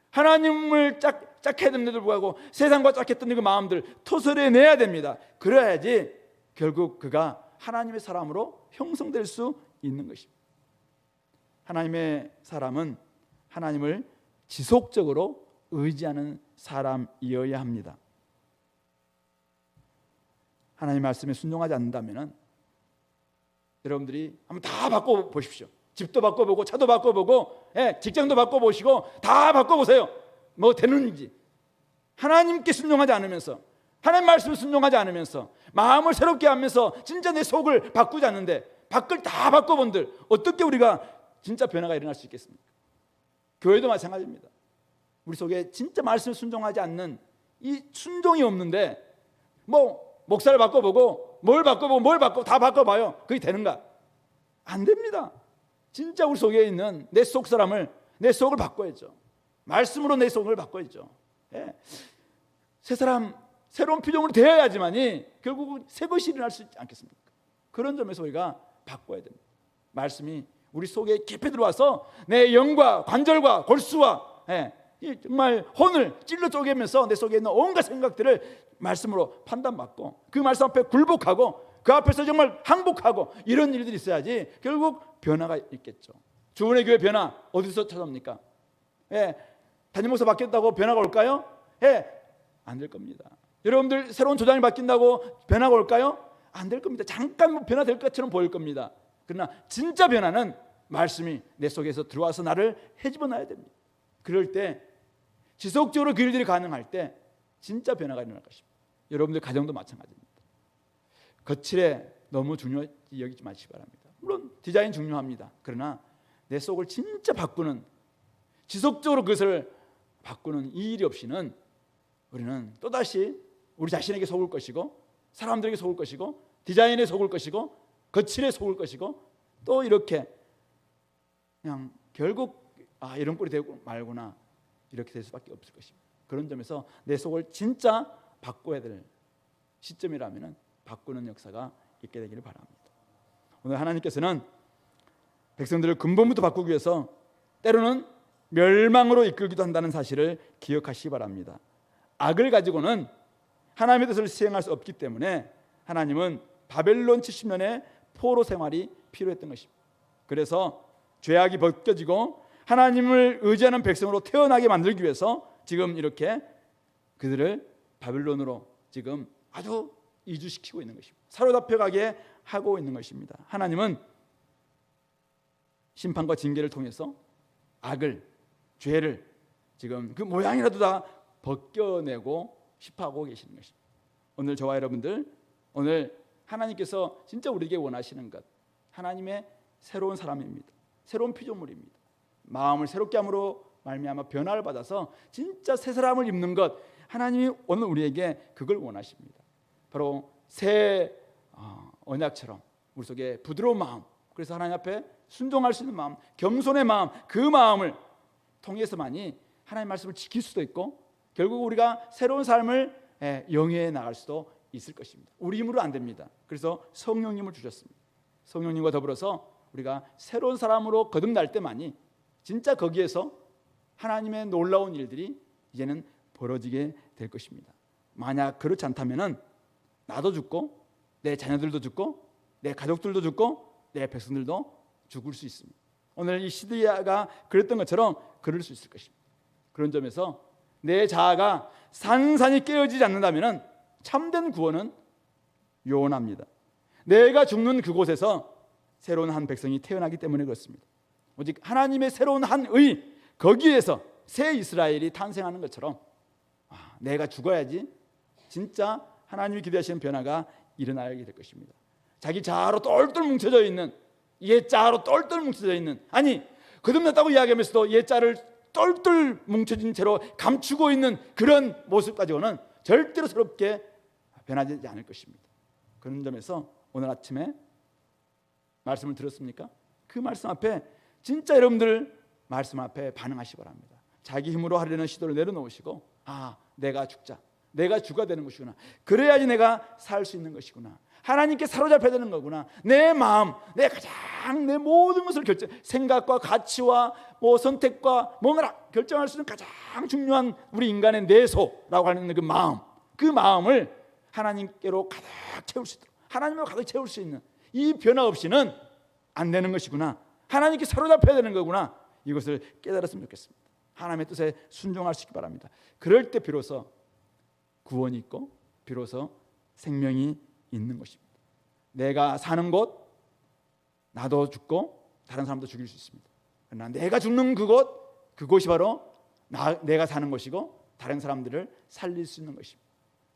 하나님을 짝해야 됨에도 불구하고 세상과 짝했던 그 마음들 토설해내야 됩니다. 그래야지 결국 그가 하나님의 사람으로 형성될 수 있는 것입니다. 하나님의 사람은 하나님을 지속적으로 의지하는 사람이어야 합니다. 하나님 말씀에 순종하지 않는다면 여러분들이 한번 다 바꿔보십시오. 집도 바꿔보고 차도 바꿔보고 직장도 바꿔보시고 다 바꿔보세요. 뭐 되는지. 하나님께 순종하지 않으면서, 하나님 말씀을 순종하지 않으면서, 마음을 새롭게 하면서 진짜 내 속을 바꾸지 않는데 밖을 다 바꿔본들 어떻게 우리가 진짜 변화가 일어날 수 있겠습니까? 교회도 마찬가지입니다. 우리 속에 진짜 말씀을 순종하지 않는 이 순종이 없는데 뭐 목사를 바꿔보고 뭘 바꿔보고 다 바꿔봐요. 그게 되는가? 안 됩니다. 진짜 우리 속에 있는 내 속 사람을, 내 속을 바꿔야죠. 말씀으로 내 속을 바꿔야죠. 새 사람, 새로운 피조물이 되어야지만이 결국 새 것이 일어날 수 있지 않겠습니까? 그런 점에서 우리가 바꿔야 됩니다. 말씀이 우리 속에 깊이 들어와서 내 영과 관절과 골수와 정말 혼을 찔러 쪼개면서 내 속에 있는 온갖 생각들을 말씀으로 판단받고 그 말씀 앞에 굴복하고 그 앞에서 정말 항복하고 이런 일들이 있어야지 결국 변화가 있겠죠. 주은혜 교회 변화 어디서 찾아옵니까? 담임 목사 바뀌었다고 변화가 올까요? 안 될 겁니다. 여러분들 새로운 조장이 바뀐다고 변화가 올까요? 안 될 겁니다. 잠깐 변화될 것처럼 보일 겁니다. 그러나 진짜 변화는 말씀이 내 속에서 들어와서 나를 헤집어 놔야 됩니다. 그럴 때 지속적으로 그 일들이 가능할 때 진짜 변화가 일어날 것입니다. 여러분들 가정도 마찬가지입니다. 거칠에 너무 중요하게 여기지 마시기 바랍니다. 물론 디자인 중요합니다. 그러나 내 속을 진짜 바꾸는, 지속적으로 그것을 바꾸는 이 일이 없이는 우리는 또다시 우리 자신에게 속을 것이고 사람들에게 속을 것이고 디자인에 속을 것이고 거칠에 속을 것이고 또 이렇게 그냥 결국 이런 꼴이 되고 말구나 이렇게 될 수밖에 없을 것입니다. 그런 점에서 내 속을 진짜 바꿔야 될 시점이라면 바꾸는 역사가 있게 되기를 바랍니다. 오늘 하나님께서는 백성들을 근본부터 바꾸기 위해서 때로는 멸망으로 이끌기도 한다는 사실을 기억하시기 바랍니다. 악을 가지고는 하나님의 뜻을 수행할 수 없기 때문에 하나님은 바벨론 70년의 포로 생활이 필요했던 것입니다. 그래서 죄악이 벗겨지고 하나님을 의지하는 백성으로 태어나게 만들기 위해서 지금 이렇게 그들을 바벨론으로 지금 아주 이주시키고 있는 것입니다. 사로잡혀가게 하고 있는 것입니다. 하나님은 심판과 징계를 통해서 악을, 죄를 지금 그 모양이라도 다 벗겨내고 싶어하고 계시는 것입니다. 오늘 저와 여러분들, 오늘 하나님께서 진짜 우리에게 원하시는 것, 하나님의 새로운 사람입니다. 새로운 피조물입니다. 마음을 새롭게 함으로 말미암아 변화를 받아서 진짜 새 사람을 입는 것, 하나님이 오늘 우리에게 그걸 원하십니다. 바로 새 언약처럼 우리 속에 부드러운 마음, 그래서 하나님 앞에 순종할 수 있는 마음, 겸손의 마음, 그 마음을 통해서만이 하나님의 말씀을 지킬 수도 있고 결국 우리가 새로운 삶을 영위해 나갈 수도 있을 것입니다. 우리 힘으로 안 됩니다. 그래서 성령님을 주셨습니다. 성령님과 더불어서 우리가 새로운 사람으로 거듭날 때만이 진짜 거기에서 하나님의 놀라운 일들이 이제는 벌어지게 될 것입니다. 만약 그렇지 않다면 나도 죽고 내 자녀들도 죽고 내 가족들도 죽고 내 백성들도 죽을 수 있습니다. 오늘 이 시드야가 그랬던 것처럼 그럴 수 있을 것입니다. 그런 점에서 내 자아가 산산이 깨어지지 않는다면 참된 구원은 요원합니다. 내가 죽는 그곳에서 새로운 한 백성이 태어나기 때문에 그렇습니다. 오직 하나님의 새로운 한 의, 거기에서 새 이스라엘이 탄생하는 것처럼 내가 죽어야지 진짜 하나님이 기대하시는 변화가 일어나게 될 것입니다. 자기 자아로 똘똘 뭉쳐져 있는, 옛 자아로 똘똘 뭉쳐져 있는, 아니 거듭났다고 이야기하면서도 옛 자아를 똘똘 뭉쳐진 채로 감추고 있는 그런 모습 가지고는 절대로 새롭게 변하지 않을 것입니다. 그런 점에서 오늘 아침에 말씀을 들었습니까? 그 말씀 앞에 진짜 여러분들 말씀 앞에 반응하시기 바랍니다. 자기 힘으로 하려는 시도를 내려놓으시고, 내가 죽자, 내가 죽어야 되는 것이구나, 그래야지 내가 살 수 있는 것이구나, 하나님께 사로잡혀야 되는 거구나, 내 마음, 내 모든 것을 생각과 가치와 선택과 뭔가 결정할 수 있는 가장 중요한 우리 인간의 내소라고 하는 그 마음을 하나님께로 가득 채울 수 있도록, 하나님으로 가득 채울 수 있는 이 변화 없이는 안 되는 것이구나, 하나님께 사로잡혀야 되는 거구나, 이것을 깨달았으면 좋겠습니다. 하나님의 뜻에 순종할 수 있기 바랍니다. 그럴 때 비로소 구원이 있고 비로소 생명이 있는 것입니다. 내가 사는 곳, 나도 죽고 다른 사람도 죽일 수 있습니다. 그러나 내가 죽는 그곳이 바로 내가 사는 곳이고 다른 사람들을 살릴 수 있는 것입니다.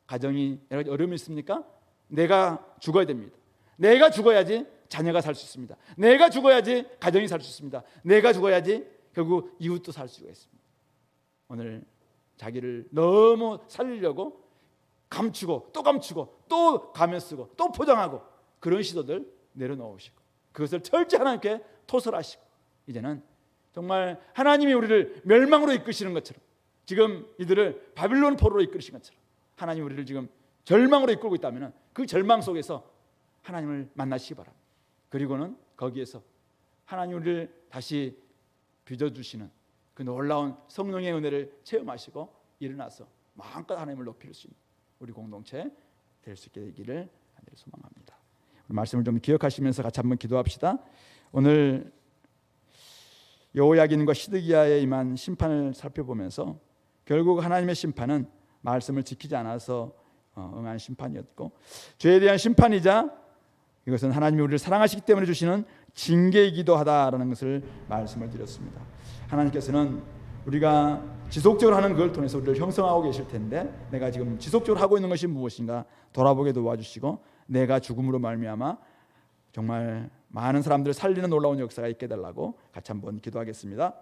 가정이 여러 어려움이 있습니까? 내가 죽어야 됩니다. 내가 죽어야지 자녀가 살 수 있습니다. 내가 죽어야지 가정이 살 수 있습니다. 내가 죽어야지 결국 이웃도 살 수가 있습니다. 오늘 자기를 너무 살리려고 감추고 또 가면 쓰고 또 포장하고 그런 시도들 내려놓으시고 그것을 철저히 하나님께 토설하시고, 이제는 정말 하나님이 우리를 멸망으로 이끄시는 것처럼, 지금 이들을 바빌론 포로로 이끄시는 것처럼 하나님이 우리를 지금 절망으로 이끌고 있다면 그 절망 속에서 하나님을 만나시기 바랍니다. 그리고는 거기에서 하나님 우리를 다시 빚어주시는 그 놀라운 성령의 은혜를 체험하시고 일어나서 마음껏 하나님을 높일 수 있는 우리 공동체 될 수 있게 되기를 하나님 소망합니다. 말씀을 좀 기억하시면서 같이 한번 기도합시다. 오늘 여호야긴과 시드기야에 임한 심판을 살펴보면서 결국 하나님의 심판은 말씀을 지키지 않아서 응한 심판이었고, 죄에 대한 심판이자 이것은 하나님이 우리를 사랑하시기 때문에 주시는 징계이기도 하다라는 것을 말씀을 드렸습니다. 하나님께서는 우리가 지속적으로 하는 그걸 통해서 우리를 형성하고 계실 텐데, 내가 지금 지속적으로 하고 있는 것이 무엇인가 돌아보게 도와주시고, 내가 죽음으로 말미암아 정말 많은 사람들을 살리는 놀라운 역사가 있게 해달라고 같이 한번 기도하겠습니다.